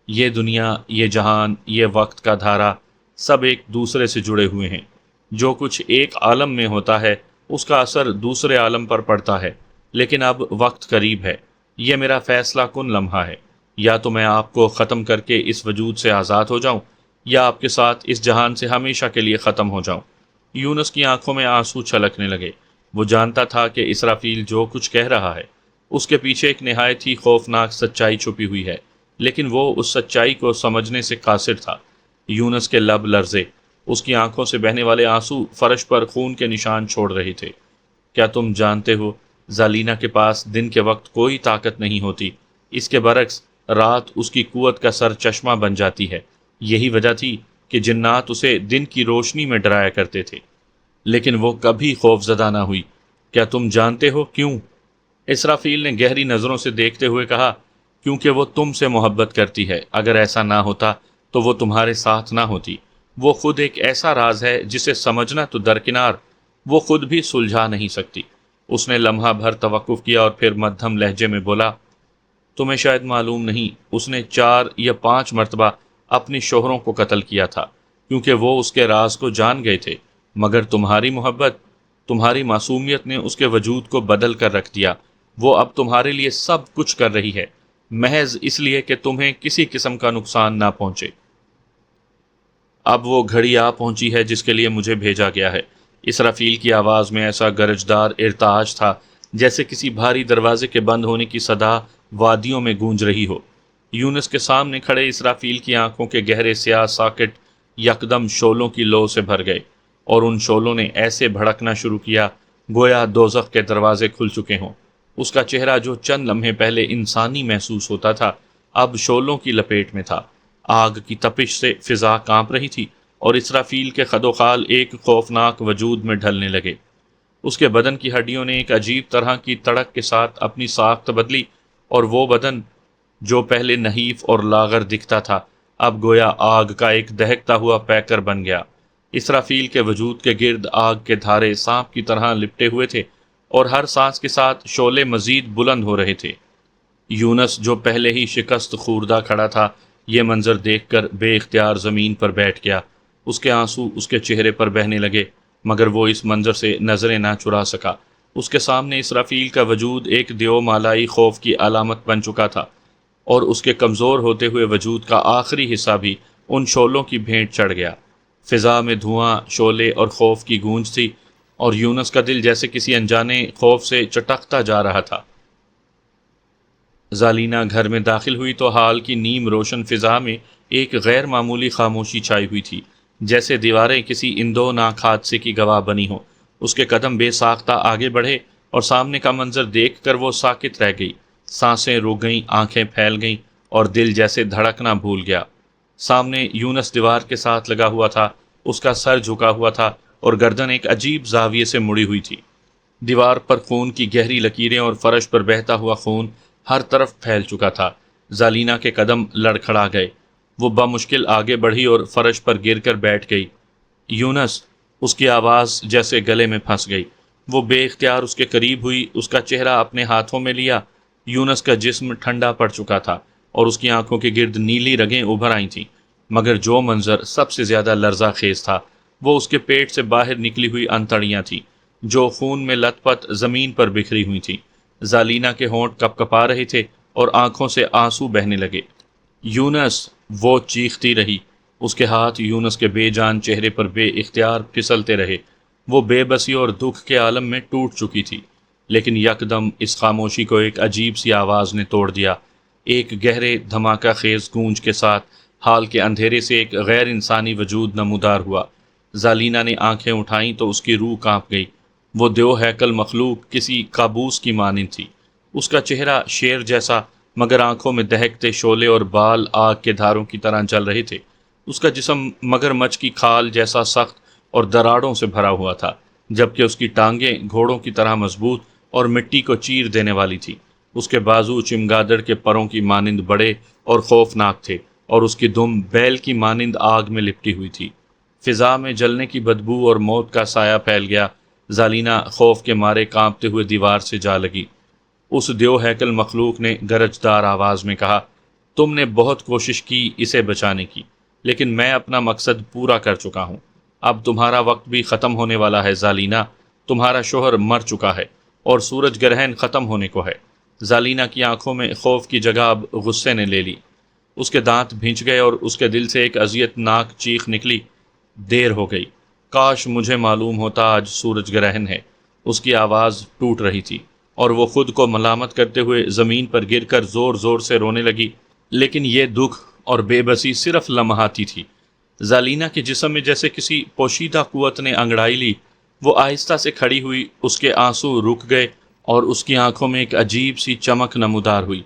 [SPEAKER 1] یہ دنیا، یہ جہان، یہ وقت کا دھارا، سب ایک دوسرے سے جڑے ہوئے ہیں۔ جو کچھ ایک عالم میں ہوتا ہے اس کا اثر دوسرے عالم پر پڑتا ہے، لیکن اب وقت قریب ہے۔ یہ میرا فیصلہ کن لمحہ ہے، یا تو میں آپ کو ختم کر کے اس وجود سے آزاد ہو جاؤں، یا آپ کے ساتھ اس جہان سے ہمیشہ کے لیے ختم ہو جاؤں۔ یونس کی آنکھوں میں آنسو چھلکنے لگے۔ وہ جانتا تھا کہ اسرافیل جو کچھ کہہ رہا ہے اس کے پیچھے ایک نہایت ہی خوفناک سچائی چھپی ہوئی ہے، لیکن وہ اس سچائی کو سمجھنے سے قاصر تھا۔ یونس کے لب لرزے، اس کی آنکھوں سے بہنے والے آنسو فرش پر خون کے نشان چھوڑ رہے تھے۔ کیا تم جانتے ہو، زالینہ کے پاس دن کے وقت کوئی طاقت نہیں ہوتی، اس کے برعکس رات اس کی قوت کا سر چشمہ بن جاتی ہے۔ یہی وجہ تھی کہ جنات اسے دن کی روشنی میں ڈرایا کرتے تھے، لیکن وہ کبھی خوف زدہ نہ ہوئی۔ کیا تم جانتے ہو کیوں؟ اسرافیل نے گہری نظروں سے دیکھتے ہوئے کہا، کیونکہ وہ تم سے محبت کرتی ہے۔ اگر ایسا نہ ہوتا تو وہ تمہارے ساتھ نہ ہوتی۔ وہ خود ایک ایسا راز ہے جسے سمجھنا تو درکنار، وہ خود بھی سلجھا نہیں سکتی۔ اس نے لمحہ بھر توقف کیا اور پھر مدھم لہجے میں بولا، تمہیں شاید معلوم نہیں، اس نے 4 یا 5 مرتبہ اپنی شوہروں کو قتل کیا تھا، کیونکہ وہ اس کے راز کو جان گئے تھے۔ مگر تمہاری محبت، تمہاری معصومیت نے اس کے وجود کو بدل کر رکھ دیا۔ وہ اب تمہارے لیے سب کچھ کر رہی ہے، محض اس لیے کہ تمہیں کسی قسم کا نقصان نہ پہنچے۔ اب وہ گھڑی آ پہنچی ہے جس کے لیے مجھے بھیجا گیا ہے۔ اسرافیل کی آواز میں ایسا گرجدار ارتعاش تھا جیسے کسی بھاری دروازے کے بند ہونے کی صدا وادیوں میں گونج رہی ہو۔ یونس کے سامنے کھڑے اسرافیل کی آنکھوں کے گہرے سیاہ ساکٹ یکدم شعلوں کی لو سے بھر گئے، اور ان شعلوں نے ایسے بھڑکنا شروع کیا گویا دوزخ کے دروازے کھل چکے ہوں۔ اس کا چہرہ جو چند لمحے پہلے انسانی محسوس ہوتا تھا، اب شعلوں کی لپیٹ میں تھا۔ آگ کی تپش سے فضا کانپ رہی تھی، اور اسرافیل کے خد و خال ایک خوفناک وجود میں ڈھلنے لگے۔ اس کے بدن کی ہڈیوں نے ایک عجیب طرح کی تڑک کے ساتھ اپنی ساخت بدلی، اور وہ بدن جو پہلے نحیف اور لاغر دکھتا تھا اب گویا آگ کا ایک دہکتا ہوا پیکر بن گیا۔ اسرافیل کے وجود کے گرد آگ کے دھارے سانپ کی طرح لپٹے ہوئے تھے، اور ہر سانس کے ساتھ شعلے مزید بلند ہو رہے تھے۔ یونس جو پہلے ہی شکست خوردہ کھڑا تھا، یہ منظر دیکھ کر بے اختیار زمین پر بیٹھ گیا۔ اس کے آنسو اس کے چہرے پر بہنے لگے، مگر وہ اس منظر سے نظریں نہ چرا سکا۔ اس کے سامنے اسرافیل کا وجود ایک دیو مالائی خوف کی علامت بن چکا تھا، اور اس کے کمزور ہوتے ہوئے وجود کا آخری حصہ بھی ان شعلوں کی بھینٹ چڑھ گیا۔ فضا میں دھواں، شعلے اور خوف کی گونج تھی، اور یونس کا دل جیسے کسی انجانے خوف سے چٹکتا جا رہا تھا۔ زالینہ گھر میں داخل ہوئی تو حال کی نیم روشن فضا میں ایک غیر معمولی خاموشی چھائی ہوئی تھی، جیسے دیواریں کسی اندوناک حادثے کی گواہ بنی ہوں۔ اس کے قدم بے ساختہ آگے بڑھے، اور سامنے کا منظر دیکھ کر وہ ساکت رہ گئی۔ سانسیں رک گئیں، آنکھیں پھیل گئیں، اور دل جیسے دھڑکنا بھول گیا۔ سامنے یونس دیوار کے ساتھ لگا ہوا تھا، اس کا سر جھکا ہوا تھا اور گردن ایک عجیب زاویے سے مڑی ہوئی تھی۔ دیوار پر خون کی گہری لکیریں اور فرش پر بہتا ہوا خون ہر طرف پھیل چکا تھا۔ زالینہ کے قدم لڑکھڑا گئے، وہ بمشکل آگے بڑھی اور فرش پر گر کر بیٹھ گئی۔ یونس، اس کی آواز جیسے گلے میں پھنس گئی۔ وہ بے اختیار اس کے قریب ہوئی، اس کا چہرہ اپنے ہاتھوں میں لیا۔ یونس کا جسم ٹھنڈا پڑ چکا تھا اور اس کی آنکھوں کے گرد نیلی رگیں ابھر آئی تھیں، مگر جو منظر سب سے زیادہ لرزہ خیز تھا وہ اس کے پیٹ سے باہر نکلی ہوئی انتڑیاں تھیں جو خون میں لت پت زمین پر بکھری ہوئی تھیں۔ زالینہ کے ہونٹ کپ کپا رہے تھے اور آنکھوں سے آنسو بہنے لگے۔ یونس، وہ چیختی رہی۔ اس کے ہاتھ یونس کے بے جان چہرے پر بے اختیار پھسلتے رہے۔ وہ بے بسی اور دکھ کے عالم میں ٹوٹ چکی تھی، لیکن یکدم اس خاموشی کو ایک عجیب سی آواز نے توڑ دیا۔ ایک گہرے دھماکہ خیز گونج کے ساتھ حال کے اندھیرے سے ایک غیر انسانی وجود نمودار ہوا۔ زالینہ نے آنکھیں اٹھائیں تو اس کی روح کانپ گئی۔ وہ دیو ہیکل مخلوق کسی کابوس کی مانند تھی۔ اس کا چہرہ شیر جیسا، مگر آنکھوں میں دہکتے شعلے اور بال آگ کے دھاروں کی طرح جل رہے تھے۔ اس کا جسم مگرمچھ کی کھال جیسا سخت اور دراڑوں سے بھرا ہوا تھا، جبکہ اس کی ٹانگیں گھوڑوں کی طرح مضبوط اور مٹی کو چیر دینے والی تھی۔ اس کے بازو چمگادڑ کے پروں کی مانند بڑے اور خوفناک تھے، اور اس کی دم بیل کی مانند آگ میں لپٹی ہوئی تھی۔ فضا میں جلنے کی بدبو اور موت کا سایہ پھیل گیا۔ زالینہ خوف کے مارے کانپتے ہوئے دیوار سے جا لگی۔ اس دیو ہیکل مخلوق نے گرجدار آواز میں کہا، تم نے بہت کوشش کی اسے بچانے کی، لیکن میں اپنا مقصد پورا کر چکا ہوں۔ اب تمہارا وقت بھی ختم ہونے والا ہے زالینہ، تمہارا شوہر مر چکا ہے اور سورج گرہن ختم ہونے کو ہے۔ زالینہ کی آنکھوں میں خوف کی جگہ اب غصے نے لے لی۔ اس کے دانت بھینچ گئے اور اس کے دل سے ایک اذیت ناک چیخ نکلی، دیر ہو گئی، کاش مجھے معلوم ہوتا آج سورج گرہن ہے۔ اس کی آواز ٹوٹ رہی تھی اور وہ خود کو ملامت کرتے ہوئے زمین پر گر کر زور زور سے رونے لگی، لیکن یہ دکھ اور بے بسی صرف لمحاتی تھی۔ زالینہ کے جسم میں جیسے کسی پوشیدہ قوت نے انگڑائی لی۔ وہ آہستہ سے کھڑی ہوئی، اس کے آنسو رک گئے اور اس کی آنکھوں میں ایک عجیب سی چمک نمودار ہوئی۔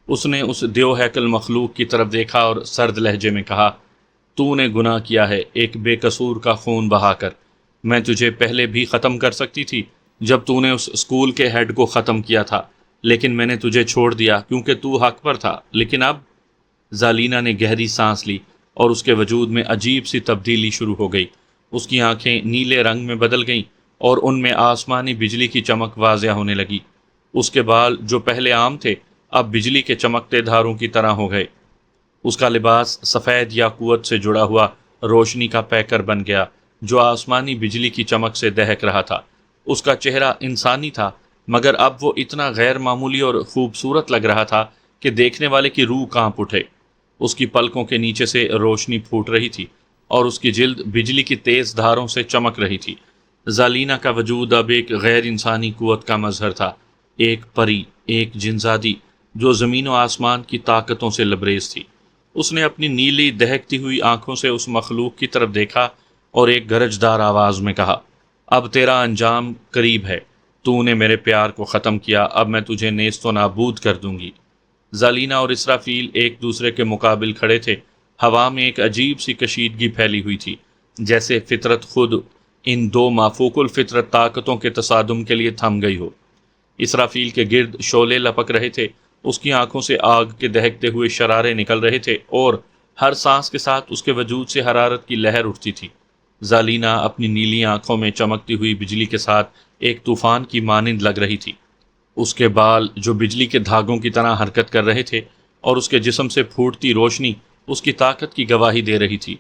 [SPEAKER 1] اس نے اس دیو ہیکل مخلوق کی طرف دیکھا اور سرد لہجے میں کہا، تو نے گناہ کیا ہے ایک بے قصور کا خون بہا کر۔ میں تجھے پہلے بھی ختم کر سکتی تھی جب تو نے اس اسکول کے ہیڈ کو ختم کیا تھا، لیکن میں نے تجھے چھوڑ دیا کیونکہ تو حق پر تھا۔ لیکن اب زالینہ نے گہری سانس لی اور اس کے وجود میں عجیب سی تبدیلی شروع ہو گئی۔ اس کی آنکھیں نیلے رنگ میں بدل گئیں اور ان میں آسمانی بجلی کی چمک واضح ہونے لگی۔ اس کے بال جو پہلے عام تھے اب بجلی کے چمکتے دھاروں کی طرح ہو گئے۔ اس کا لباس سفید یا قوت سے جڑا ہوا روشنی کا پیکر بن گیا جو آسمانی بجلی کی چمک سے دہک رہا تھا۔ اس کا چہرہ انسانی تھا، مگر اب وہ اتنا غیر معمولی اور خوبصورت لگ رہا تھا کہ دیکھنے والے کی روح کانپ اٹھے۔ اس کی پلکوں کے نیچے سے روشنی پھوٹ رہی تھی اور اس کی جلد بجلی کی تیز دھاروں سے چمک رہی تھی۔ زالینہ کا وجود اب ایک غیر انسانی قوت کا مظہر تھا، ایک پری، ایک جنزادی جو زمین و آسمان کی طاقتوں سے لبریز تھی۔ اس نے اپنی نیلی دہکتی ہوئی آنکھوں سے اس مخلوق کی طرف دیکھا اور ایک گرجدار آواز میں کہا، اب تیرا انجام قریب ہے، تو نے میرے پیار کو ختم کیا، اب میں تجھے نیست و نابود کر دوں گی۔ زالینہ اور اسرافیل ایک دوسرے کے مقابل کھڑے تھے۔ ہوا میں ایک عجیب سی کشیدگی پھیلی ہوئی تھی، جیسے فطرت خود ان دو مافوق الفطرت طاقتوں کے تصادم کے لیے تھم گئی ہو۔ اسرافیل کے گرد شعلے لپک رہے تھے، اس کی آنکھوں سے آگ کے دہکتے ہوئے شرارے نکل رہے تھے اور ہر سانس کے ساتھ اس کے وجود سے حرارت کی لہر اٹھتی تھی۔ زالینہ اپنی نیلی آنکھوں میں چمکتی ہوئی بجلی کے ساتھ ایک طوفان کی مانند لگ رہی تھی۔ اس کے بال جو بجلی کے دھاگوں کی طرح حرکت کر رہے تھے اور اس کے جسم سے پھوٹتی روشنی اس کی طاقت کی گواہی دے رہی تھی۔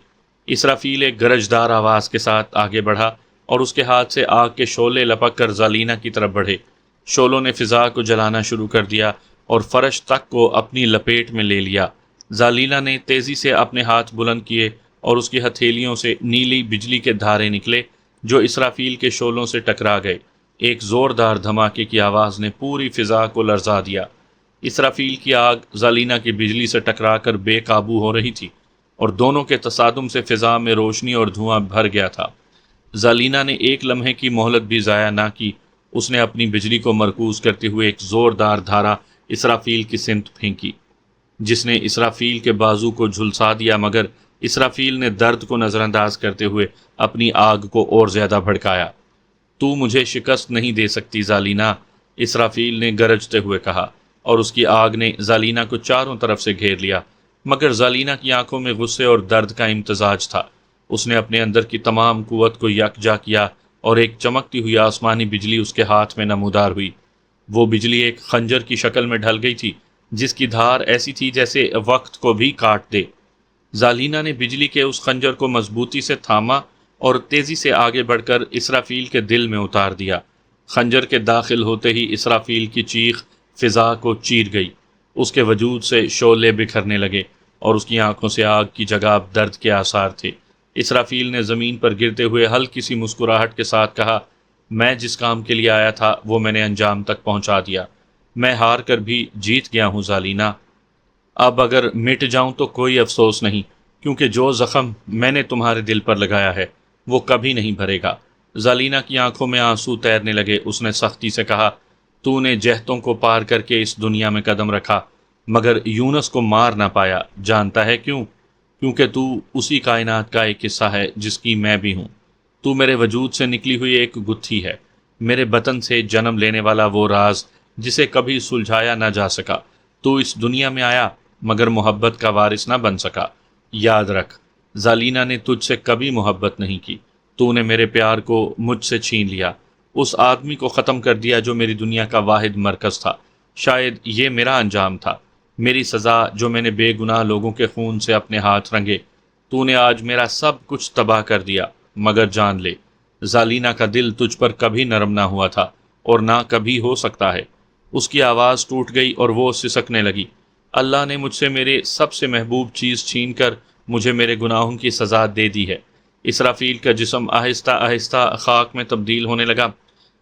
[SPEAKER 1] اسرافیل ایک گرجدار آواز کے ساتھ آگے بڑھا اور اس کے ہاتھ سے آگ کے شعلے لپک کر زالینہ کی طرف بڑھے۔ شعلوں نے فضا کو جلانا شروع کر دیا اور فرش تک کو اپنی لپیٹ میں لے لیا۔ زالینہ نے تیزی سے اپنے ہاتھ بلند کیے اور اس کی ہتھیلیوں سے نیلی بجلی کے دھارے نکلے جو اسرافیل کے شعلوں سے ٹکرا گئے۔ ایک زوردار دھماکے کی آواز نے پوری فضا کو لرزا دیا۔ اسرافیل کی آگ زالینہ کی بجلی سے ٹکرا کر بے قابو ہو رہی تھی اور دونوں کے تصادم سے فضا میں روشنی اور دھواں بھر گیا تھا۔ زالینہ نے ایک لمحے کی مہلت بھی ضائع نہ کی۔ اس نے اپنی بجلی کو مرکوز کرتے ہوئے ایک زوردار دھارا اسرافیل کی سمت پھینکی، جس نے اسرافیل کے بازو کو جھلسا دیا، مگر اسرافیل نے درد کو نظر انداز کرتے ہوئے اپنی آگ کو اور زیادہ بھڑکایا۔ تو مجھے شکست نہیں دے سکتی زالینہ، اسرافیل نے گرجتے ہوئے کہا۔ اور اس کی آگ نے زالینہ کو چاروں طرف سے گھیر لیا، مگر زالینہ کی آنکھوں میں غصے اور درد کا امتزاج تھا۔ اس نے اپنے اندر کی تمام قوت کو یکجا کیا اور ایک چمکتی ہوئی آسمانی بجلی اس کے ہاتھ میں نمودار ہوئی۔ وہ بجلی ایک خنجر کی شکل میں ڈھل گئی تھی، جس کی دھار ایسی تھی جیسے وقت کو بھی کاٹ دے۔ زالینہ نے بجلی کے اس خنجر کو مضبوطی سے تھاما اور تیزی سے آگے بڑھ کر اسرافیل کے دل میں اتار دیا۔ خنجر کے داخل ہوتے ہی اسرافیل کی چیخ فضا کو چیر گئی، اس کے وجود سے شعلے بکھرنے لگے اور اس کی آنکھوں سے آگ کی جگہ اب درد کے آثار تھے۔ اسرافیل نے زمین پر گرتے ہوئے ہلکی سی مسکراہٹ کے ساتھ کہا، میں جس کام کے لیے آیا تھا وہ میں نے انجام تک پہنچا دیا، میں ہار کر بھی جیت گیا ہوں زالینہ۔ اب اگر مٹ جاؤں تو کوئی افسوس نہیں، کیونکہ جو زخم میں نے تمہارے دل پر لگایا ہے وہ کبھی نہیں بھرے گا۔ زالینہ کی آنکھوں میں آنسو تیرنے لگے۔ اس نے سختی سے کہا، تو نے جہتوں کو پار کر کے اس دنیا میں قدم رکھا، مگر یونس کو مار نہ پایا۔ جانتا ہے کیوں؟ کیونکہ تو اسی کائنات کا ایک حصہ ہے جس کی میں بھی ہوں۔ تو میرے وجود سے نکلی ہوئی ایک گتھی ہے، میرے بطن سے جنم لینے والا وہ راز جسے کبھی سلجھایا نہ جا سکا۔ تو اس دنیا میں آیا مگر محبت کا وارث نہ بن سکا۔ یاد رکھ، زالینہ نے تجھ سے کبھی محبت نہیں کی، تو نے میرے پیار کو مجھ سے چھین لیا، اس آدمی کو ختم کر دیا جو میری دنیا کا واحد مرکز تھا۔ شاید یہ میرا انجام تھا، میری سزا جو میں نے بے گناہ لوگوں کے خون سے اپنے ہاتھ رنگے۔ تو نے آج میرا سب کچھ تباہ کر دیا، مگر جان لے، زالینہ کا دل تجھ پر کبھی نرم نہ ہوا تھا اور نہ کبھی ہو سکتا ہے۔ اس کی آواز ٹوٹ گئی اور وہ سسکنے لگی۔ اللہ نے مجھ سے میرے سب سے محبوب چیز چھین کر مجھے میرے گناہوں کی سزا دے دی ہے۔ اسرافیل کا جسم آہستہ آہستہ خاک میں تبدیل ہونے لگا،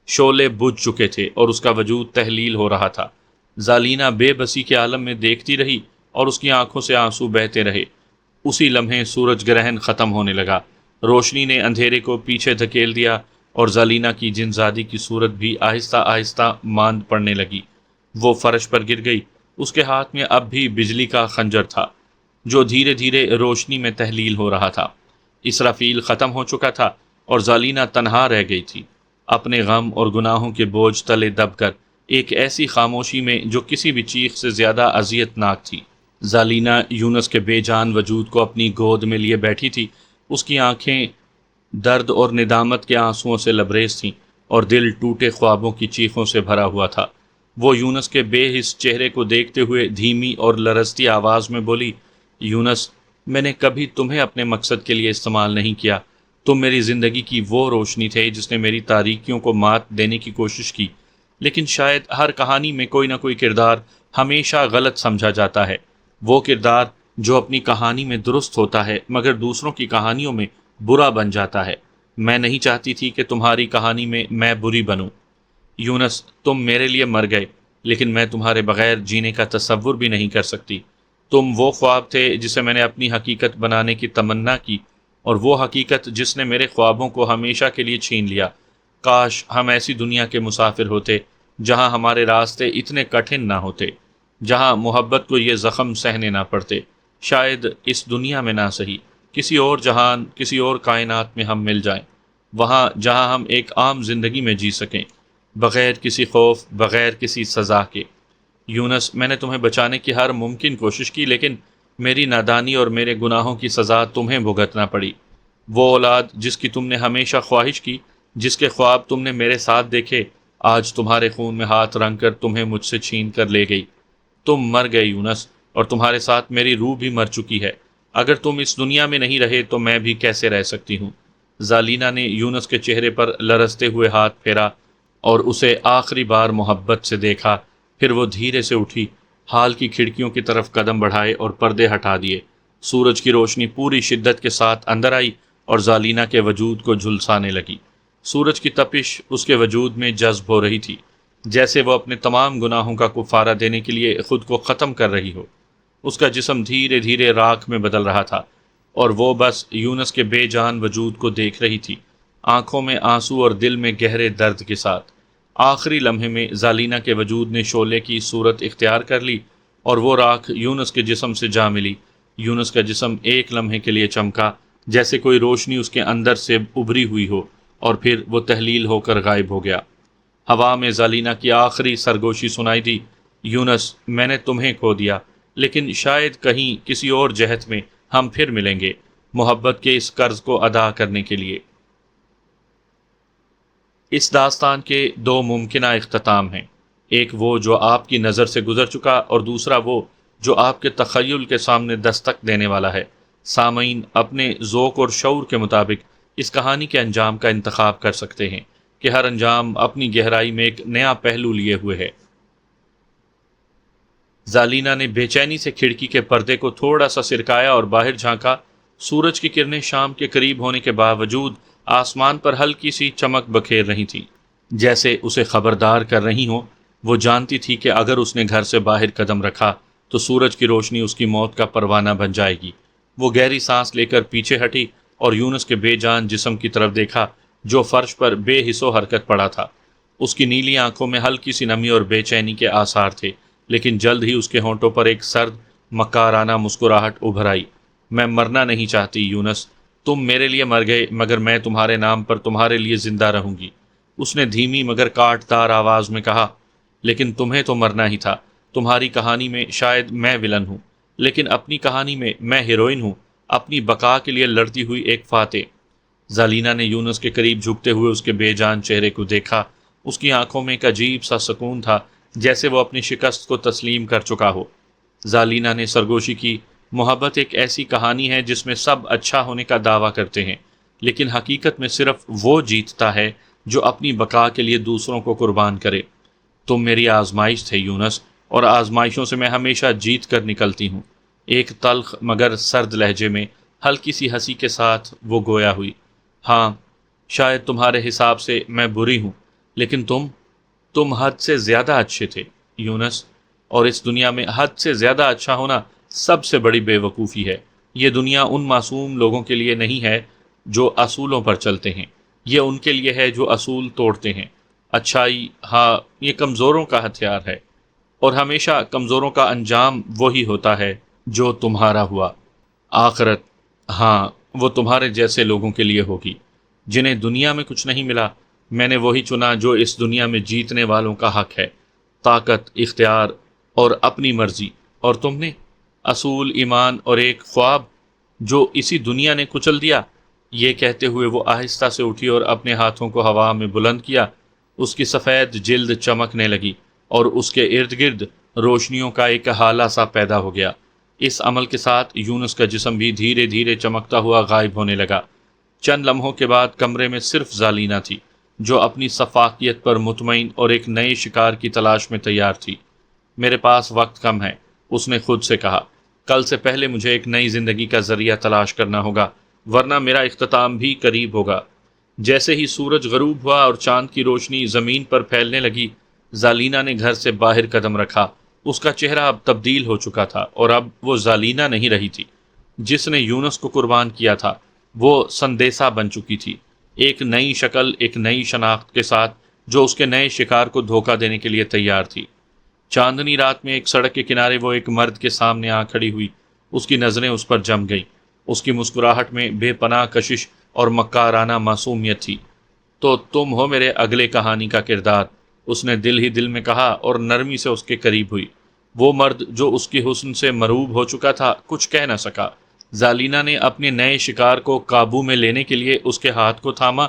[SPEAKER 1] شعلے بجھ چکے تھے اور اس کا وجود تحلیل ہو رہا تھا۔ زالینہ بے بسی کے عالم میں دیکھتی رہی اور اس کی آنکھوں سے آنسو بہتے رہے۔ اسی لمحے سورج گرہن ختم ہونے لگا، روشنی نے اندھیرے کو پیچھے دھکیل دیا اور زالینہ کی جنزادی کی صورت بھی آہستہ آہستہ ماند پڑنے لگی۔ وہ فرش پر گر گئی۔ اس کے ہاتھ میں اب بھی بجلی کا خنجر تھا جو دھیرے دھیرے روشنی میں تحلیل ہو رہا تھا۔ اسرافیل ختم ہو چکا تھا اور زالینہ تنہا رہ گئی تھی، اپنے غم اور گناہوں کے بوجھ تلے دب کر، ایک ایسی خاموشی میں جو کسی بھی چیخ سے زیادہ اذیت ناک تھی۔ زالینہ یونس کے بے جان وجود کو اپنی گود میں لیے بیٹھی تھی۔ اس کی آنکھیں درد اور ندامت کے آنسوؤں سے لبریز تھیں اور دل ٹوٹے خوابوں کی چیخوں سے بھرا ہوا تھا۔ وہ یونس کے بے حس چہرے کو دیکھتے ہوئے دھیمی اور لرزتی آواز میں بولی، یونس، میں نے کبھی تمہیں اپنے مقصد کے لیے استعمال نہیں کیا۔ تم میری زندگی کی وہ روشنی تھے جس نے میری تاریکیوں کو مات دینے کی کوشش کی، لیکن شاید ہر کہانی میں کوئی نہ کوئی کردار ہمیشہ غلط سمجھا جاتا ہے، وہ کردار جو اپنی کہانی میں درست ہوتا ہے مگر دوسروں کی کہانیوں میں برا بن جاتا ہے۔ میں نہیں چاہتی تھی کہ تمہاری کہانی میں بری بنوں۔ یونس، تم میرے لیے مر گئے، لیکن میں تمہارے بغیر جینے کا تصور بھی نہیں کر سکتی۔ تم وہ خواب تھے جسے میں نے اپنی حقیقت بنانے کی تمنا کی، اور وہ حقیقت جس نے میرے خوابوں کو ہمیشہ کے لیے چھین لیا۔ کاش ہم ایسی دنیا کے مسافر ہوتے جہاں ہمارے راستے اتنے کٹھن نہ ہوتے، جہاں محبت کو یہ زخم سہنے نہ پڑتے۔ شاید اس دنیا میں نہ سہی، کسی اور جہان، کسی اور کائنات میں ہم مل جائیں، وہاں جہاں ہم ایک عام زندگی میں جی سکیں، بغیر کسی خوف، بغیر کسی سزا کے۔ یونس، میں نے تمہیں بچانے کی ہر ممکن کوشش کی، لیکن میری نادانی اور میرے گناہوں کی سزا تمہیں بھگتنا پڑی۔ وہ اولاد جس کی تم نے ہمیشہ خواہش کی، جس کے خواب تم نے میرے ساتھ دیکھے، آج تمہارے خون میں ہاتھ رنگ کر تمہیں مجھ سے چھین کر لے گئی۔ تم مر گئے یونس، اور تمہارے ساتھ میری روح بھی مر چکی ہے۔ اگر تم اس دنیا میں نہیں رہے تو میں بھی کیسے رہ سکتی ہوں؟ زالینہ نے یونس کے چہرے پر لرزتے ہوئے ہاتھ پھیرا اور اسے آخری بار محبت سے دیکھا، پھر وہ دھیرے سے اٹھی، ہال کی کھڑکیوں کی طرف قدم بڑھائے اور پردے ہٹا دیے۔ سورج کی روشنی پوری شدت کے ساتھ اندر آئی اور زالینہ کے وجود کو جھلسانے لگی۔ سورج کی تپش اس کے وجود میں جذب ہو رہی تھی، جیسے وہ اپنے تمام گناہوں کا کفارہ دینے کے لیے خود کو ختم کر رہی ہو۔ اس کا جسم دھیرے دھیرے راکھ میں بدل رہا تھا اور وہ بس یونس کے بے جان وجود کو دیکھ رہی تھی، آنکھوں میں آنسو اور دل میں گہرے درد کے ساتھ۔ آخری لمحے میں زالینہ کے وجود نے شعلے کی صورت اختیار کر لی اور وہ راکھ یونس کے جسم سے جا ملی۔ یونس کا جسم ایک لمحے کے لیے چمکا، جیسے کوئی روشنی اس کے اندر سے ابھری ہوئی ہو، اور پھر وہ تحلیل ہو کر غائب ہو گیا۔ ہوا میں زالینہ کی آخری سرگوشی سنائی دی، یونس، میں نے تمہیں کھو دیا، لیکن شاید کہیں کسی اور جہت میں ہم پھر ملیں گے، محبت کے اس قرض کو ادا کرنے کے لیے۔ اس داستان کے دو ممکنہ اختتام ہیں، ایک وہ جو آپ کی نظر سے گزر چکا، اور دوسرا وہ جو آپ کے تخیل کے سامنے دستک دینے والا ہے۔ سامعین اپنے ذوق اور شعور کے مطابق اس کہانی کے انجام کا انتخاب کر سکتے ہیں کہ ہر انجام اپنی گہرائی میں ایک نیا پہلو لیے ہوئے ہے۔ زالینہ نے بے چینی سے کھڑکی کے پردے کو تھوڑا سا سرکایا اور باہر جھانکا۔ سورج کی کرنیں شام کے قریب ہونے کے باوجود آسمان پر ہلکی سی چمک بکھیر رہی تھی، جیسے اسے خبردار کر رہی ہوں۔ وہ جانتی تھی کہ اگر اس نے گھر سے باہر قدم رکھا تو سورج کی روشنی اس کی موت کا پروانہ بن جائے گی۔ وہ گہری سانس لے کر پیچھے ہٹی اور یونس کے بے جان جسم کی طرف دیکھا جو فرش پر بے حس و حرکت پڑا تھا۔ اس کی نیلی آنکھوں میں ہلکی سی نمی اور بے چینی کے آثار تھے، لیکن جلد ہی اس کے ہونٹوں پر ایک سرد مکارانہ مسکراہٹ ابھر آئی۔ میں مرنا نہیں چاہتی یونس، تم میرے لیے مر گئے مگر میں تمہارے نام پر تمہارے لیے زندہ رہوں گی، اس نے دھیمی مگر کاٹ دار آواز میں کہا۔ لیکن تمہیں تو مرنا ہی تھا۔ تمہاری کہانی میں شاید میں ولن ہوں، لیکن اپنی کہانی میں میں ہیروئن ہوں، اپنی بقا کے لیے لڑتی ہوئی ایک فاتح۔ زالینہ نے یونس کے قریب جھکتے ہوئے اس کے بے جان چہرے کو دیکھا۔ اس کی آنکھوں میں ایک عجیب سا سکون تھا، جیسے وہ اپنی شکست کو تسلیم کر چکا ہو۔ زالینہ نے سرگوشی کی، محبت ایک ایسی کہانی ہے جس میں سب اچھا ہونے کا دعویٰ کرتے ہیں، لیکن حقیقت میں صرف وہ جیتتا ہے جو اپنی بقا کے لیے دوسروں کو قربان کرے۔ تم میری آزمائش تھے یونس، اور آزمائشوں سے میں ہمیشہ جیت کر نکلتی ہوں۔ ایک تلخ مگر سرد لہجے میں ہلکی سی ہنسی کے ساتھ وہ گویا ہوئی۔ ہاں، شاید تمہارے حساب سے میں بری ہوں، لیکن تم حد سے زیادہ اچھے تھے یونس، اور اس دنیا میں حد سے زیادہ اچھا ہونا سب سے بڑی بے وقوفی ہے۔ یہ دنیا ان معصوم لوگوں کے لیے نہیں ہے جو اصولوں پر چلتے ہیں، یہ ان کے لیے ہے جو اصول توڑتے ہیں۔ اچھائی، ہاں، یہ کمزوروں کا ہتھیار ہے، اور ہمیشہ کمزوروں کا انجام وہی ہوتا ہے جو تمہارا ہوا۔ آخرت، ہاں، وہ تمہارے جیسے لوگوں کے لیے ہوگی جنہیں دنیا میں کچھ نہیں ملا۔ میں نے وہی چنا جو اس دنیا میں جیتنے والوں کا حق ہے، طاقت، اختیار اور اپنی مرضی، اور تم نے اصول، ایمان اور ایک خواب جو اسی دنیا نے کچل دیا۔ یہ کہتے ہوئے وہ آہستہ سے اٹھی اور اپنے ہاتھوں کو ہوا میں بلند کیا۔ اس کی سفید جلد چمکنے لگی اور اس کے ارد گرد روشنیوں کا ایک ہالہ سا پیدا ہو گیا۔ اس عمل کے ساتھ یونس کا جسم بھی دھیرے دھیرے چمکتا ہوا غائب ہونے لگا۔ چند لمحوں کے بعد کمرے میں صرف زالینہ تھی، جو اپنی شفافیت پر مطمئن اور ایک نئے شکار کی تلاش میں تیار تھی۔ میرے پاس وقت کم ہے، اس نے خود سے کہا۔ کل سے پہلے مجھے ایک نئی زندگی کا ذریعہ تلاش کرنا ہوگا، ورنہ میرا اختتام بھی قریب ہوگا۔ جیسے ہی سورج غروب ہوا اور چاند کی روشنی زمین پر پھیلنے لگی، زالینہ نے گھر سے باہر قدم رکھا۔ اس کا چہرہ اب تبدیل ہو چکا تھا، اور اب وہ زالینہ نہیں رہی تھی جس نے یونس کو قربان کیا تھا۔ وہ سندیسا بن چکی تھی، ایک نئی شکل، ایک نئی شناخت کے ساتھ، جو اس کے نئے شکار کو دھوکہ دینے کے لیے تیار تھی۔ چاندنی رات میں ایک سڑک کے کنارے وہ ایک مرد کے سامنے آ کھڑی ہوئی۔ اس کی نظریں اس پر جم گئیں، اس کی مسکراہٹ میں بے پناہ کشش اور مکارانہ معصومیت تھی۔ تو تم ہو میرے اگلے کہانی کا کردار، اس نے دل ہی دل میں کہا اور نرمی سے اس کے قریب ہوئی۔ وہ مرد جو اس کی حسن سے مروب ہو چکا تھا کچھ کہہ نہ سکا۔ زالینہ نے اپنے نئے شکار کو قابو میں لینے کے لیے اس کے ہاتھ کو تھاما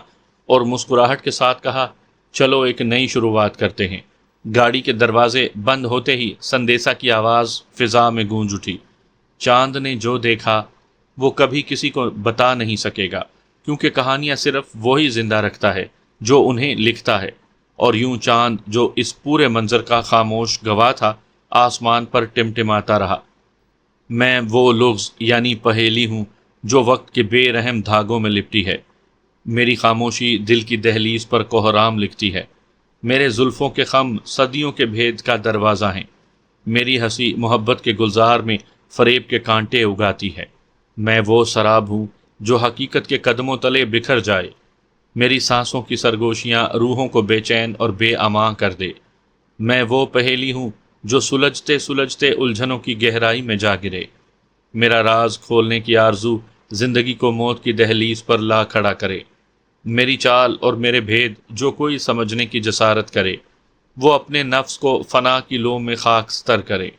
[SPEAKER 1] اور مسکراہٹ کے ساتھ کہا، چلو ایک نئی شروعات کرتے ہیں۔ گاڑی کے دروازے بند ہوتے ہی سندیسا کی آواز فضا میں گونج اٹھی۔ چاند نے جو دیکھا وہ کبھی کسی کو بتا نہیں سکے گا، کیونکہ کہانیاں صرف وہی زندہ رکھتا ہے جو انہیں لکھتا ہے۔ اور یوں چاند جو اس پورے منظر کا خاموش گواہ تھا، آسمان پر ٹمٹماتا رہا۔ میں وہ لغز یعنی پہیلی ہوں جو وقت کے بے رحم دھاگوں میں لپٹی ہے۔ میری خاموشی دل کی دہلیز پر کوہرام لکھتی ہے۔ میرے زلفوں کے خم صدیوں کے بھید کا دروازہ ہیں۔ میری ہنسی محبت کے گلزار میں فریب کے کانٹے اگاتی ہے۔ میں وہ سراب ہوں جو حقیقت کے قدموں تلے بکھر جائے۔ میری سانسوں کی سرگوشیاں روحوں کو بے چین اور بے امان کر دے۔ میں وہ پہیلی ہوں جو سلجھتے سلجھتے الجھنوں کی گہرائی میں جا گرے۔ میرا راز کھولنے کی آرزو زندگی کو موت کی دہلیز پر لا کھڑا کرے۔ میری چال اور میرے بھید جو کوئی سمجھنے کی جسارت کرے۔ وہ اپنے نفس کو فنا کی لو میں خاکستر کرے۔